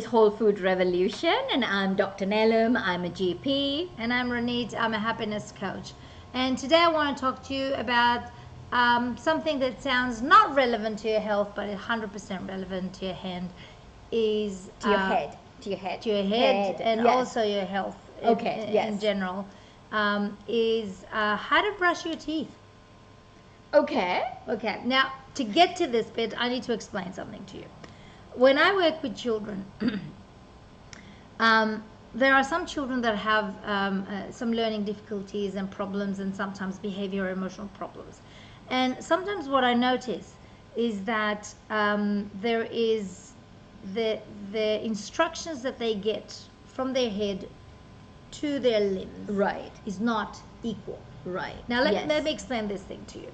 Whole Food Revolution, and I'm Dr. Nelum. I'm a GP. And I'm Ronit. I'm a happiness coach. And today I want to talk to you about something that sounds not relevant to your health, but 100% relevant to your hand, is To your head. To your head. to your head, and yes. also your health Okay, yes. in general, is how to brush your teeth. Okay. Okay, now to get to this bit, I need to explain something to you. When I work with children, there are some children that have some learning difficulties and problems, and sometimes behavior or emotional problems. And sometimes what I notice is that there is the instructions that they get from their head to their limbs Right. is not equal. Right. Now let Yes. me explain this thing to you.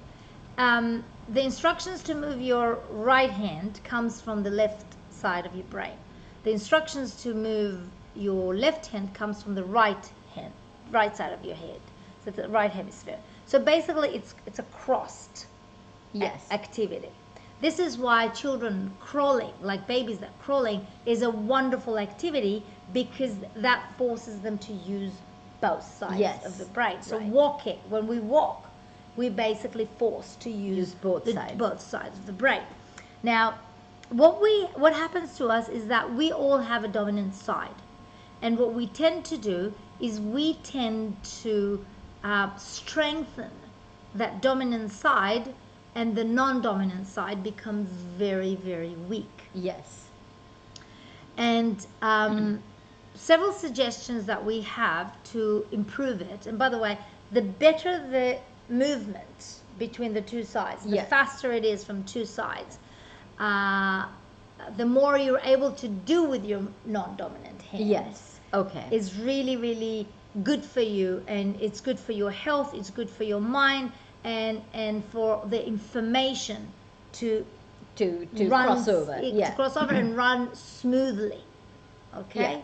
The instructions to move your right hand comes from the left side of your brain. The instructions to move your left hand comes from the right side of your head. So it's the right hemisphere. So basically it's a crossed Yes. activity. This is why children crawling, like babies that crawling, is a wonderful activity, because that forces them to use both sides Yes. of the brain. So Right. walking, when we walk, we're basically forced to use both sides. both sides of the brain. Now, what happens to us is that we all have a dominant side, and what we tend to do is we tend to strengthen that dominant side, and the non-dominant side becomes very, very weak. Yes. And several suggestions that we have to improve it. And by the way, the better the movement between the two sides, the Yes. faster it is from two sides, the more you're able to do with your non-dominant hand. Yes. Okay. Is really, really good for you, and it's good for your health, it's good for your mind, and for the information to to run, cross over. Yeah. to cross over and run smoothly. Okay. Yeah.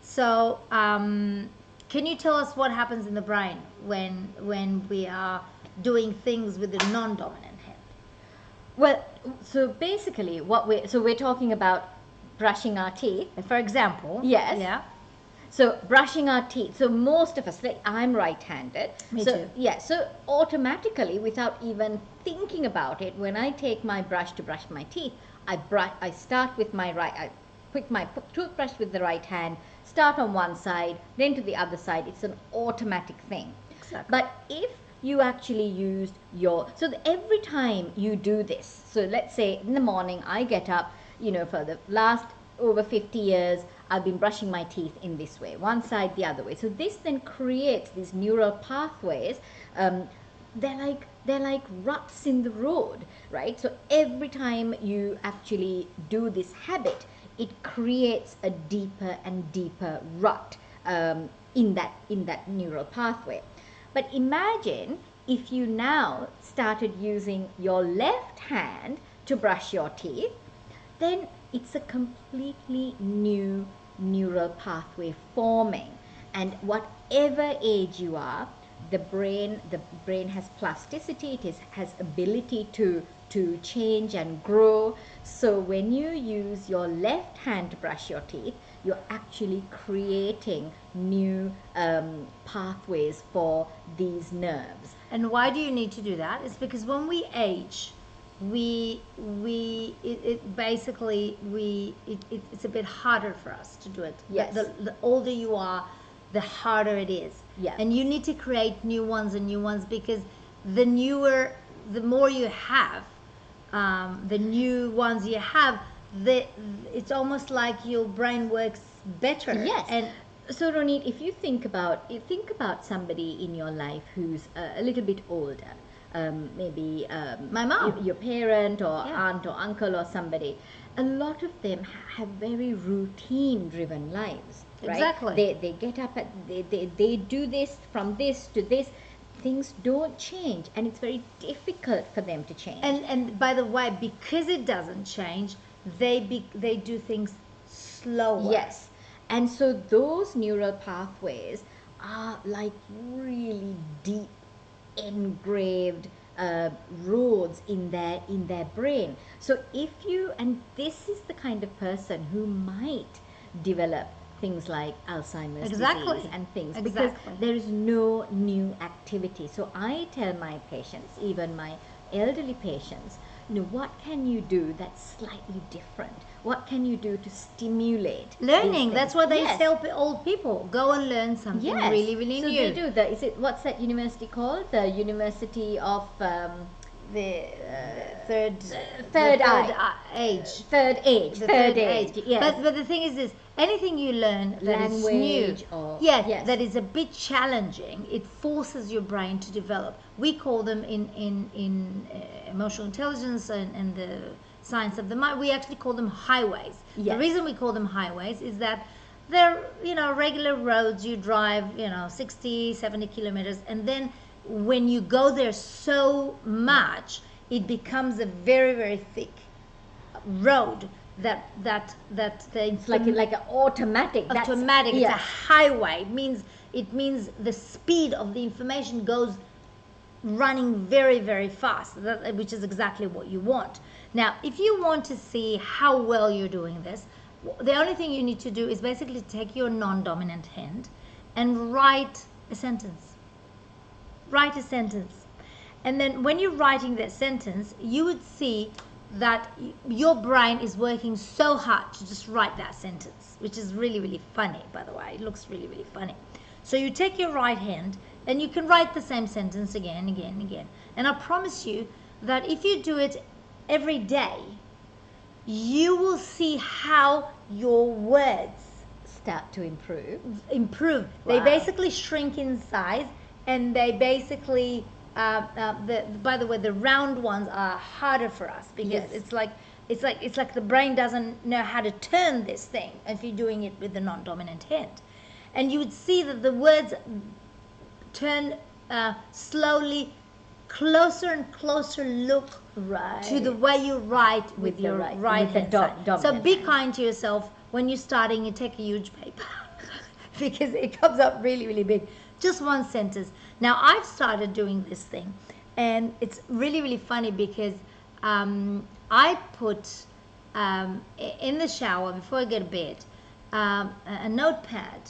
So can you tell us what happens in the brain when we are doing things with the non-dominant hand? Well, so basically, we're talking about brushing our teeth. For example. Yes. Yeah. So brushing our teeth. So most of us, like I'm right-handed. Me so, too. Yeah. So automatically, without even thinking about it, when I take my brush to brush my teeth, I start with my right. I pick my toothbrush with the right hand. Start on one side, then to the other side. It's an automatic thing. Exactly. But if you actually used every time you do this, so let's say in the morning I get up, for the last over 50 years, I've been brushing my teeth in this way, one side, the other way. So this then creates these neural pathways. They're like ruts in the road, right? So every time you actually do this habit, it creates a deeper and deeper rut in that neural pathway. But imagine if you now started using your left hand to brush your teeth, then it's a completely new neural pathway forming. And whatever age you are, the brain has plasticity, has ability to change and grow. So when you use your left hand to brush your teeth, you're actually creating new pathways for these nerves. And why do you need to do that? It's because when we age, it's a bit harder for us to do it. Yes. The older you are, the harder it is. Yeah. And you need to create new ones, because the more you have, the new ones you have, it's almost like your brain works better. Yes. And so Ronit, if you think about somebody in your life who's a little bit older, maybe my mom, your parent or Yeah. aunt or uncle or somebody, a lot of them have very routine driven lives, right? Exactly. They get up they do this, from this to this. Things don't change, and it's very difficult for them to change. And by the way, because it doesn't change, they do things slower. Yes. And so those neural pathways are like really deep engraved roads in their brain. So if you, and this is the kind of person who might develop things like Alzheimer's Exactly. disease and things, because Exactly. there is no new activity. So I tell my patients, even my elderly patients, what can you do that's slightly different? What can you do to stimulate Learning. these That's things? what they Yes. tell old people. Go and learn something Yes. really, really So new. they do. Is it, what's that university called? The University of The third third the eye. age. Third age. The Third age. Yes. But the thing is this: anything you learn that is new, Language or yes, that is a bit challenging, it forces your brain to develop. We call them in emotional intelligence and the science of the mind. We actually call them highways. Yes. The reason we call them highways is that they're regular roads you drive 60, 70 kilometers, and then when you go there so much, it becomes a very, very thick road that It's like an automatic. automatic. It's Yes. a highway. It means the speed of the information goes running very, very fast, which is exactly what you want. Now, if you want to see how well you're doing this, the only thing you need to do is basically take your non-dominant hand and write a sentence. Write a sentence. And then when you're writing that sentence, you would see that your brain is working so hard to just write that sentence, which is really, really funny, by the way. It looks really, really funny. So you take your right hand and you can write the same sentence again, again, again. And I promise you that if you do it every day, you will see how your words Start to improve. improve. Wow. They basically shrink in size, and they basically by the way, the round ones are harder for us because Yes. it's like the brain doesn't know how to turn this thing if you're doing it with the non-dominant hand. And you would see that the words turn slowly closer and closer look Right. to the way you write with the your right- right with the hand side. So dominant be hand. kind to yourself when you're starting. You take a huge paper because it comes up really, really big. Just one sentence. Now I've started doing this thing, and it's really, really funny because I put in the shower before I go to bed a notepad.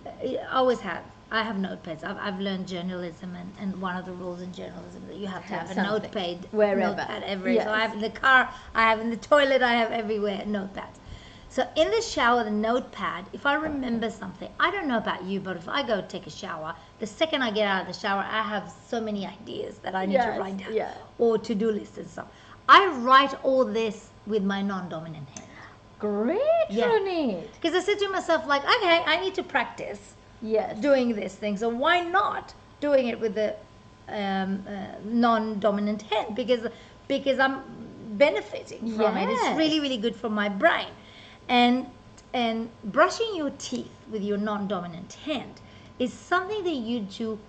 I always have. I have notepads. I've learned journalism, and one of the rules in journalism that you have to have a something. notepad Wherever. Notepad everywhere. So I Yes. have in the car, I have in the toilet, I have everywhere notepads. So in the shower, the notepad, if I remember something, I don't know about you, but if I go take a shower, the second I get out of the shower, I have so many ideas that I need to Yes, write down, yeah. or to-do lists and stuff. I write all this with my non-dominant hand. Great, Yeah. Ronit. Because I said to myself, like, okay, I need to practice Yes. doing this thing. So why not doing it with the non-dominant hand? Because I'm benefiting from it. It's Yes. really, really good for my brain. And brushing your teeth with your non-dominant hand is something that you do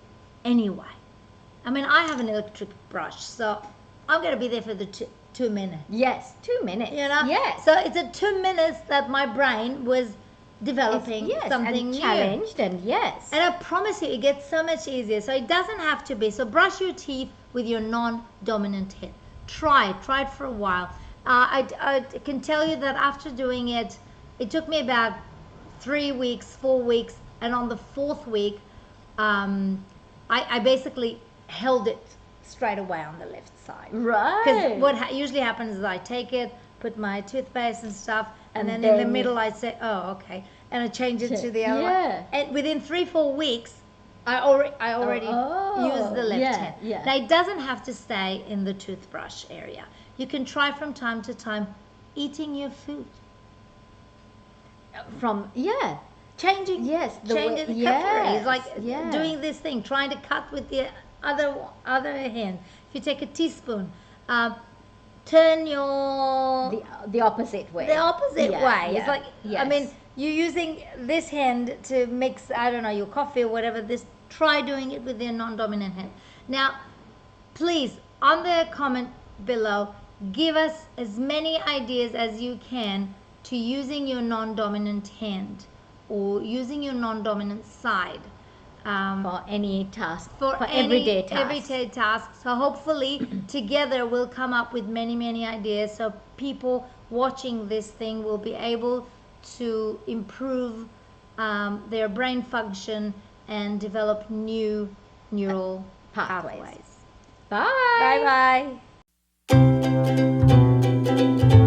anyway. I mean, I have an electric brush, so I'm going to be there for the 2 minutes. Yes. 2 minutes. Yes. So it's a 2 minutes that my brain was developing yes, something and new. challenged, and yes. And I promise you, it gets so much easier. So it doesn't have to be. So brush your teeth with your non-dominant hand. Try it for a while. I can tell you that after doing it, it took me about 3 weeks, 4 weeks, and on the 4th week, I basically held it straight away on the left side. Right. Because what usually happens is I take it, put my toothpaste and stuff, and then in the then middle I say, oh, okay, and I change it to the other Yeah. one. And within 3-4 weeks, I already used the left hand. Yeah. Now it doesn't have to stay in the toothbrush area. You can try from time to time eating your food. Changing the the cutlery. It's like yes. doing this thing, trying to cut with the other hand. If you take a teaspoon, turn your the opposite way. the opposite Yeah, way. yeah, It's like I yes. mean, you're using this hand to mix, I don't know, your coffee or whatever. Try doing it with your non-dominant hand. Now, please, on the comment below, give us as many ideas as you can to using your non-dominant hand or using your non-dominant side for any task, for everyday tasks. everyday tasks. So hopefully together we'll come up with many ideas, so people watching this thing will be able to improve their brain function and develop new neural pathways. Bye. Bye bye.